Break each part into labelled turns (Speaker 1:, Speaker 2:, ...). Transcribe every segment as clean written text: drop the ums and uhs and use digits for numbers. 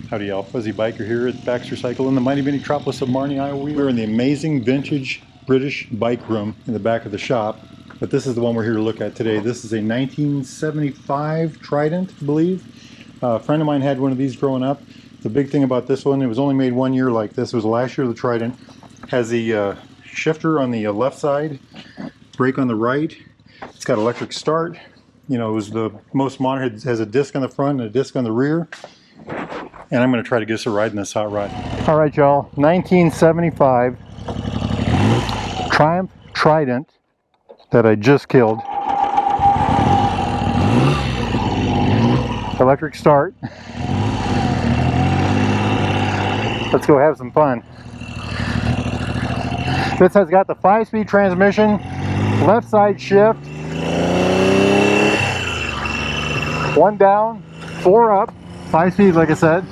Speaker 1: Howdy y'all, Fuzzy Biker here at Baxter Cycle in the mighty metropolis of Marnie, Iowa. We're in the amazing vintage British bike room in the back of the shop, but this is the one we're here to look at today. This is a 1975 Trident, I believe. A friend of mine had one of these growing up. The big thing about this one, it was only made 1 year like this. It was the last year of the Trident. Has the shifter on the left side, brake on the right. It's got electric start. You know, it was the most modern. It has a disc on the front and a disc on the rear. And I'm going to try to get us a ride in this hot rod. All right, y'all. 1975 Triumph Trident that I just killed. Electric start. Let's go have some fun. This has got the 5-speed transmission, left side shift, 1 down, 4 up, 5 speed like I said.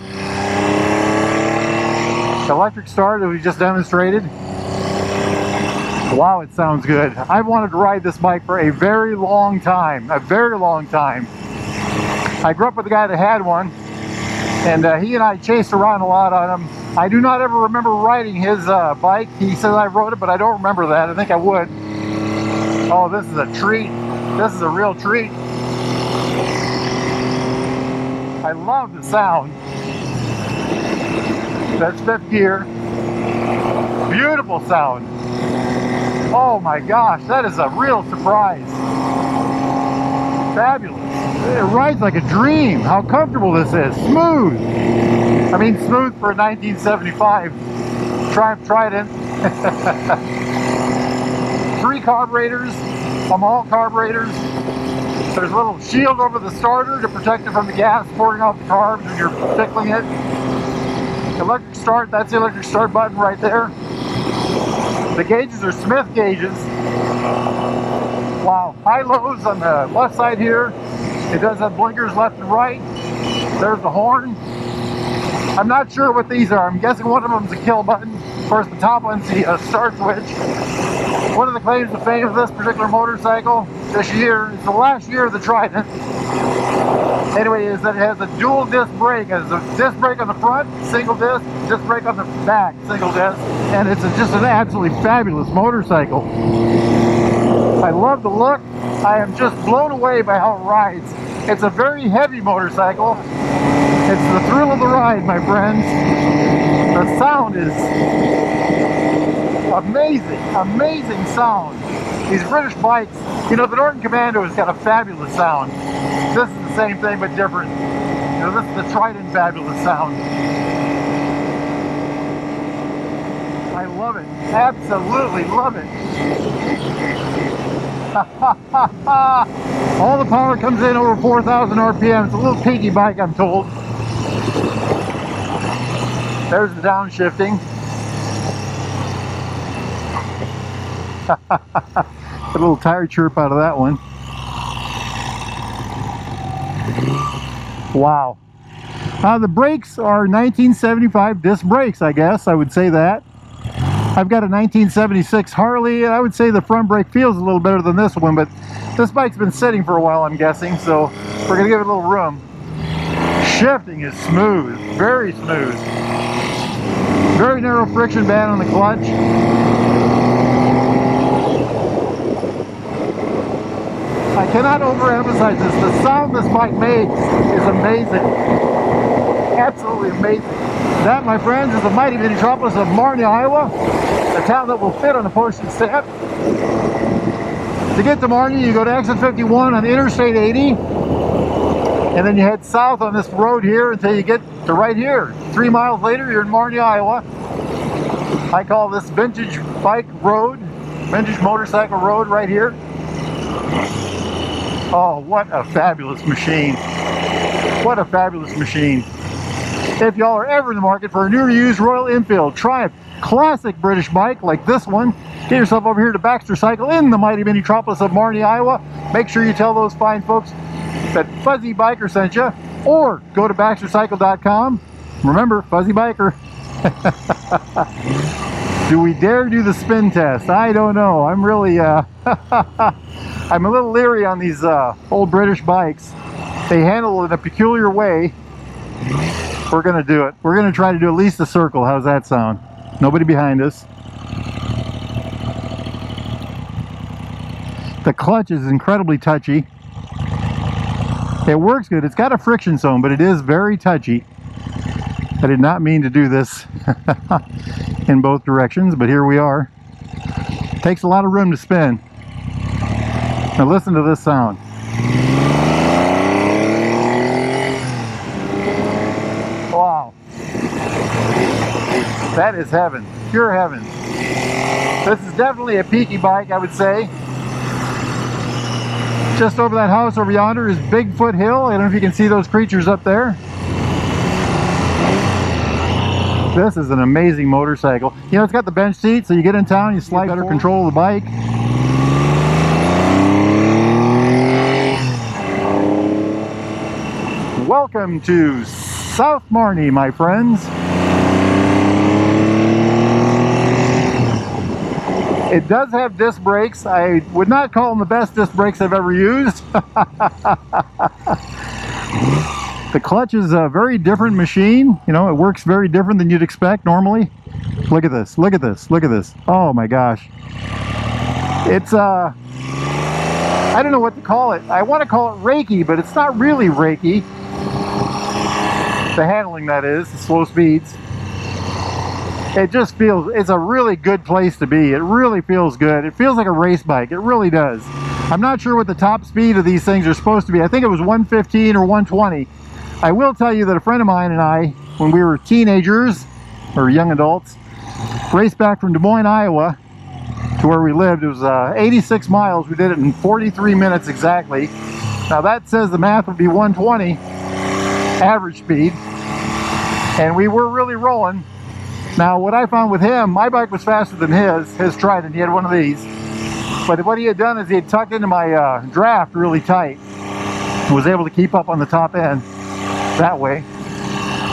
Speaker 1: Electric start that we just demonstrated. Wow, it sounds good. I've wanted to ride this bike for a very long time. I grew up with a guy that had one, and he and I chased around a lot on him. I do not ever remember riding his bike. He says I rode it, but I don't remember that. I think I would. Oh, this is a treat. This is a real treat. I love the sound. That's 5th gear. Beautiful sound. Oh my gosh, that is a real surprise. Fabulous. It rides like a dream. How comfortable this is. Smooth. I mean, smooth for a 1975 Triumph Trident. 3 carburetors, all carburetors. There's a little shield over the starter to protect it from the gas pouring off the carbs when you're tickling it. Electric start, that's the electric start button right there. The gauges are Smith gauges. Wow, high lows on the left side here. It does have blinkers left and right. There's the horn. I'm not sure what these are. I'm guessing one of them is a kill button. Of course, the top one's the start switch. One of the claims to fame of this particular motorcycle this year, it's the last year of the Trident. Anyway, is that it has a dual disc brake. It has a disc brake on the front, single disc brake on the back, single disc. And it's just an absolutely fabulous motorcycle. I love the look. I am just blown away by how it rides. It's a very heavy motorcycle. It's the thrill of the ride, my friends. The sound is amazing, amazing sound. These British bikes, you know, the Norton Commando has got a fabulous sound. This is the same thing but different. You know, this is the Trident fabulous sound. I love it, absolutely love it. All the power comes in over 4,000 RPM. It's a little peaky bike, I'm told. There's the downshifting. A little tire chirp out of that one. Wow. The brakes are 1975 disc brakes, I guess. I would say that. I've got a 1976 Harley, and I would say the front brake feels a little better than this one, but this bike's been sitting for a while, I'm guessing, so we're going to give it a little room. Shifting is smooth, very smooth. Very narrow friction band on the clutch. I cannot overemphasize this. The sound this bike makes is amazing. Absolutely amazing. That, my friends, is the mighty metropolis of Marnie, Iowa. A town that will fit on a postage stamp. To get to Marnie, you go to exit 51 on Interstate 80. And then you head south on this road here until you get to right here. 3 miles later, you're in Marnie, Iowa. I call this vintage bike road, vintage motorcycle road right here. Oh, what a fabulous machine. What a fabulous machine. If y'all are ever in the market for a new or used Royal Enfield Triumph classic British bike like this one, get yourself over here to Baxter Cycle in the mighty metropolis of Marnie, Iowa. Make sure you tell those fine folks that Fuzzy Biker sent you, or go to baxtercycle.com. Remember, Fuzzy Biker. Do we dare do the spin test? I don't know. I'm really I'm a little leery on these old British bikes. They handle it in a peculiar way. We're gonna do it. We're gonna try to do at least a circle. How's that sound? Nobody behind us. The clutch is incredibly touchy. It works good. It's got a friction zone, but it is very touchy. I did not mean to do this in both directions, but here we are. Takes a lot of room to spin. Now listen to this sound. Wow. That is heaven. Pure heaven. This is definitely a peaky bike, I would say. Just over that house over yonder is Bigfoot Hill. I don't know if you can see those creatures up there. This is an amazing motorcycle. You know, it's got the bench seat, so you get in town, you slide better control of the bike. Welcome to South Marnie, my friends. It does have disc brakes. I would not call them the best disc brakes I've ever used. The clutch is a very different machine. You know, it works very different than you'd expect normally. Look at this, look at this, look at this. Oh my gosh. It's, I don't know what to call it. I want to call it Reiki, but it's not really Reiki. The handling, that is, the slow speeds. It just feels, it's a really good place to be. It really feels good. It feels like a race bike. It really does. I'm not sure what the top speed of these things are supposed to be. I think it was 115 or 120. I will tell you that a friend of mine and I, when we were teenagers or young adults, raced back from Des Moines, Iowa to where we lived. It was 86 miles. We did it in 43 minutes exactly. Now that says the math would be 120 average speed, and we were really rolling. Now what I found with him, my bike was faster than his Trident. He had one of these, but what he had done is he had tucked into my draft really tight, was able to keep up on the top end that way.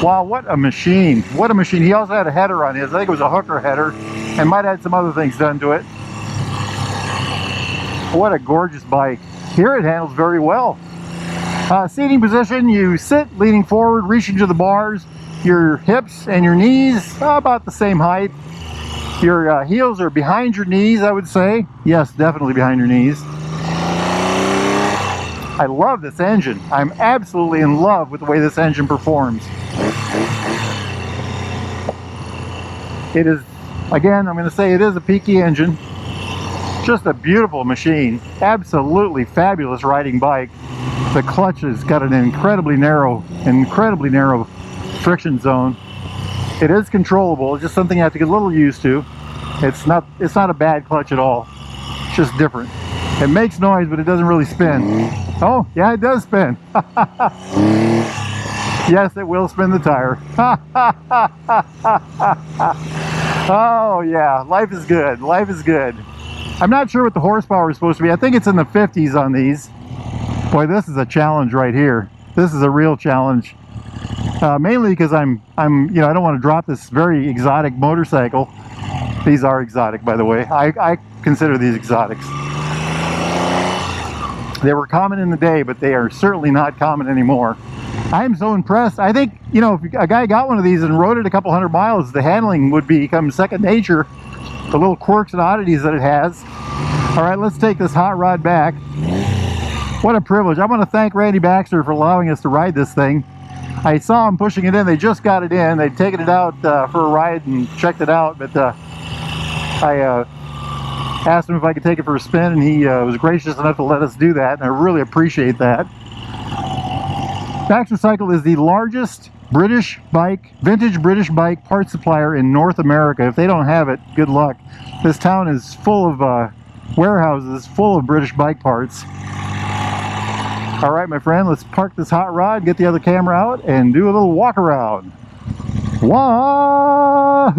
Speaker 1: Wow, what a machine, what a machine. He also had a header on his. I think it was a hooker header, and might have had some other things done to it. What a gorgeous bike. Here it handles very well. Seating position, you sit leaning forward, reaching to the bars. Your hips and your knees are about the same height. Your heels are behind your knees, I would say. Yes, definitely behind your knees. I love this engine. I'm absolutely in love with the way this engine performs. It is, again, I'm going to say it is a peaky engine. Just a beautiful machine. Absolutely fabulous riding bike. The clutch has got an incredibly narrow friction zone. It is controllable. It's just something you have to get a little used to. It's not a bad clutch at all. It's just different. It makes noise, but it doesn't really spin. Oh, yeah, it does spin. Yes, it will spin the tire. Oh, yeah, life is good. Life is good. I'm not sure what the horsepower is supposed to be. I think it's in the 50s on these. Boy, this is a challenge right here. This is a real challenge. Mainly because I'm, you know, I don't want to drop this very exotic motorcycle. These are exotic, by the way. I consider these exotics. They were common in the day, but they are certainly not common anymore. I am so impressed. I think, you know, if a guy got one of these and rode it a couple hundred miles, the handling would become second nature. The little quirks and oddities that it has. All right, let's take this hot rod back. What a privilege. I want to thank Randy Baxter for allowing us to ride this thing. I saw him pushing it in. They just got it in. They'd taken it out for a ride and checked it out, but I asked him if I could take it for a spin, and he was gracious enough to let us do that, and I really appreciate that. Baxter Cycle is the largest British bike, vintage British bike parts supplier in North America. If they don't have it, good luck. This town is full of warehouses full of British bike parts. All right, my friend, let's park this hot rod, get the other camera out, and do a little walk around. Wahoo!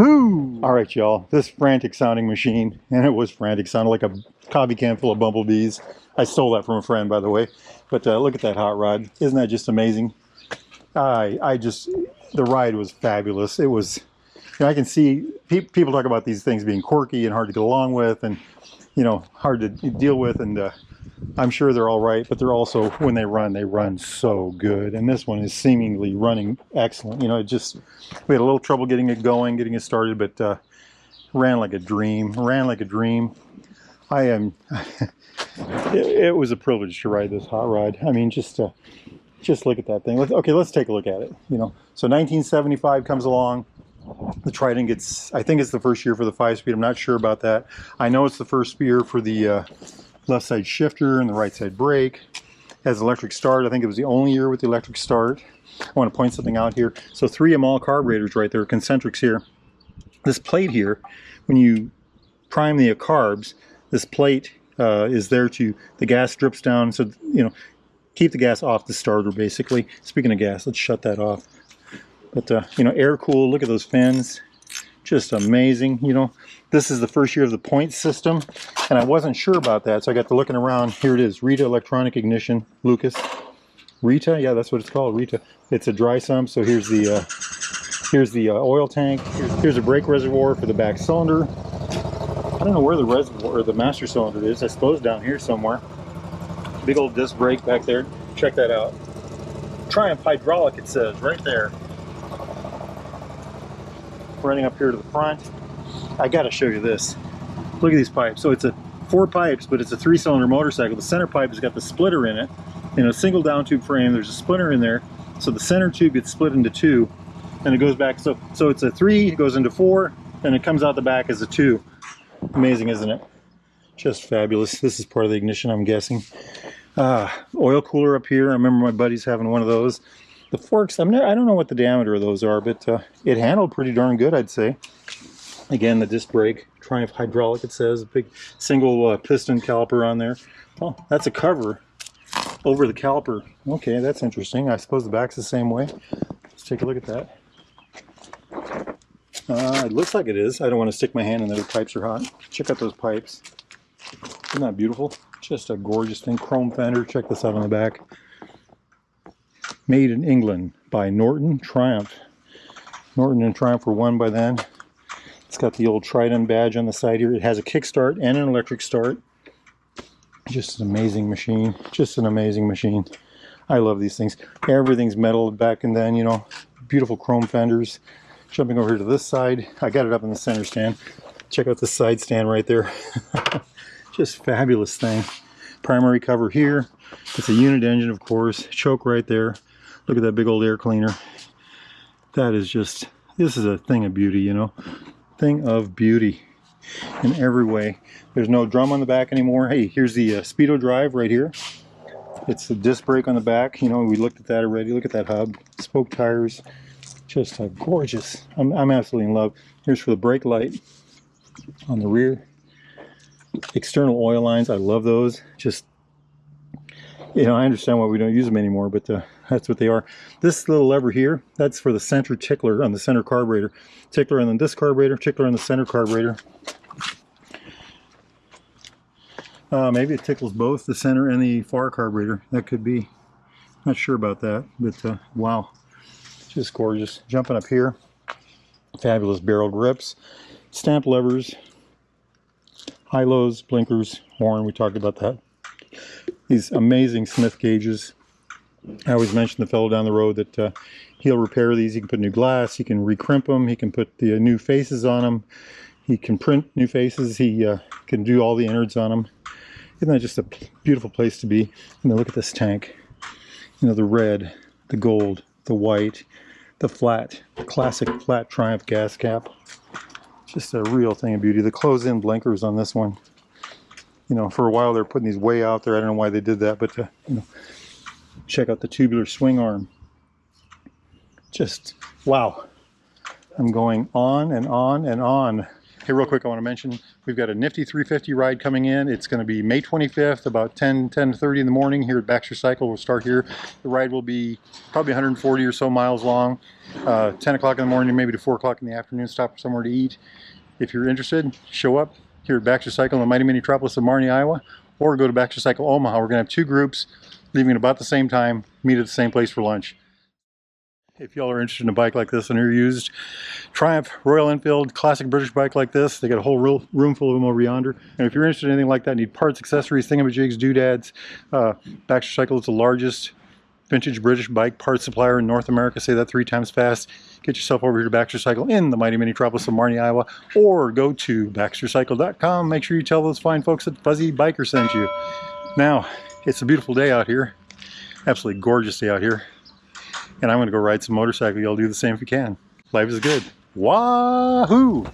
Speaker 1: All right, y'all, this frantic sounding machine, and it was frantic, sounded like a coffee can full of bumblebees. I stole that from a friend, by the way. But look at that hot rod. Isn't that just amazing? The ride was fabulous. It was, you know, I can see people talk about these things being quirky and hard to get along with, and, you know, hard to deal with, and
Speaker 2: I'm sure they're all right, but they're also, when they run so good. And this one is seemingly running excellent. You know, we had a little trouble getting it going, getting it started, but ran like a dream, I am, it was a privilege to ride this hot rod. I mean, just look at that thing. Let's take a look at it. You know, so 1975 comes along. The Trident gets, I think it's the first year for the 5-speed. I'm not sure about that. I know it's the first year for the left side shifter and the right side brake. Has electric start. I think it was the only year with the electric start. I want to point something out here. So 3 Amal carburetors right there, concentrics here. This plate here, when you prime the carbs, this plate is there the gas drips down, so, you know, keep the gas off the starter, basically. Speaking of gas, let's shut that off. But, you know, air cooled, look at those fins. Just amazing, you know. This is the first year of the point system, and I wasn't sure about that, so I got to looking around. Here it is, Rita electronic ignition, Lucas. Rita, yeah, that's what it's called, Rita. It's a dry sump, so here's the oil tank. Here's a brake reservoir for the back cylinder. I don't know where the reservoir or the master cylinder is. I suppose down here somewhere. Big old disc brake back there. Check that out. Triumph hydraulic, it says right there. Running up here to the front. I gotta show you this. Look at these pipes. So it's 4 pipes, but it's a 3-cylinder motorcycle. The center pipe has got the splitter in it. In a single down tube frame, there's a splitter in there. So the center tube gets split into 2, and it goes back. So it's a 3, it goes into 4, and it comes out the back as a 2. Amazing, isn't it? Just fabulous. This is part of the ignition, I'm guessing. Oil cooler up here. I remember my buddies having one of those. The forks, I don't know what the diameter of those are, but it handled pretty darn good, I'd say. Again, the disc brake, Triumph hydraulic, it says. A big single piston caliper on there. Oh, that's a cover over the caliper. Okay, that's interesting. I suppose the back's the same way. Let's take a look at that. It looks like it is. I don't want to stick my hand in there. The pipes are hot. Check out those pipes. Isn't that beautiful? Just a gorgeous thing. Chrome fender. Check this out on the back. Made in England by Norton Triumph. Norton and Triumph were one by then. It's got the old Trident badge on the side here. It has a kickstart and an electric start. Just an amazing machine. Just an amazing machine. I love these things. Everything's metal back and then, you know. Beautiful chrome fenders. Jumping over here to this side. I got it up in the center stand. Check out the side stand right there. Just fabulous thing. Primary cover here. It's a unit engine, of course. Choke right there. Look at that big old air cleaner. That is just, this is a thing of beauty, you know. Thing of beauty in every way. There's no drum on the back anymore. Hey, here's the Speedo drive right here. It's the disc brake on the back. You know, we looked at that already. Look at that hub. Spoke tires. Just a gorgeous. I'm absolutely in love. Here's for the brake light on the rear. External oil lines. I love those. Just, you know, I understand why we don't use them anymore, but that's what they are. This little lever here, that's for the center tickler on the center carburetor. Tickler on this carburetor, tickler on the center carburetor. Maybe it tickles both the center and the far carburetor. That could be. Not sure about that, but wow. Just gorgeous. Jumping up here. Fabulous barrel grips. Stamped levers. High-lows, blinkers, horn. We talked about that. These amazing Smith gauges. I always mention the fellow down the road that he'll repair these. He can put new glass. He can recrimp them. He can put the new faces on them. He can print new faces. He can do all the innards on them. Isn't that just a beautiful place to be? And then look at this tank. You know, the red, the gold, the white, the flat, classic flat Triumph gas cap. Just a real thing of beauty. The close-in blinkers on this one. You know, for a while they're putting these way out there. I don't know why they did that, but you know, check out the tubular swing arm. Just wow. I'm going on and on and on. Hey, real quick, I want to mention we've got a nifty 350 ride coming in. It's going to be May 25th, about 10:30 in the morning here at Baxter Cycle. We'll start here. The ride will be probably 140 or so miles long. 10 o'clock in the morning, maybe to 4 o'clock in the afternoon. Stop somewhere to eat. If you're interested, show up here at Baxter Cycle in the mighty metropolis of Marnie, Iowa, or go to Baxter Cycle Omaha. We're going to have 2 groups leaving at about the same time, meet at the same place for lunch. If y'all are interested in a bike like this, and you're used Triumph, Royal Enfield, classic British bike like this, they got a whole room full of them over yonder. And if you're interested in anything like that, need parts, accessories, thingamajigs, doodads, Baxter Cycle is the largest vintage British bike parts supplier in North America. Say that 3 times fast. Get yourself over here to Baxter Cycle in the mighty metropolis of Marnie, Iowa, or go to baxtercycle.com. Make sure you tell those fine folks that Fuzzy Biker sent you. Now, it's a beautiful day out here. Absolutely gorgeous day out here. And I'm going to go ride some motorcycle. Y'all do the same if you can. Life is good. Wahoo!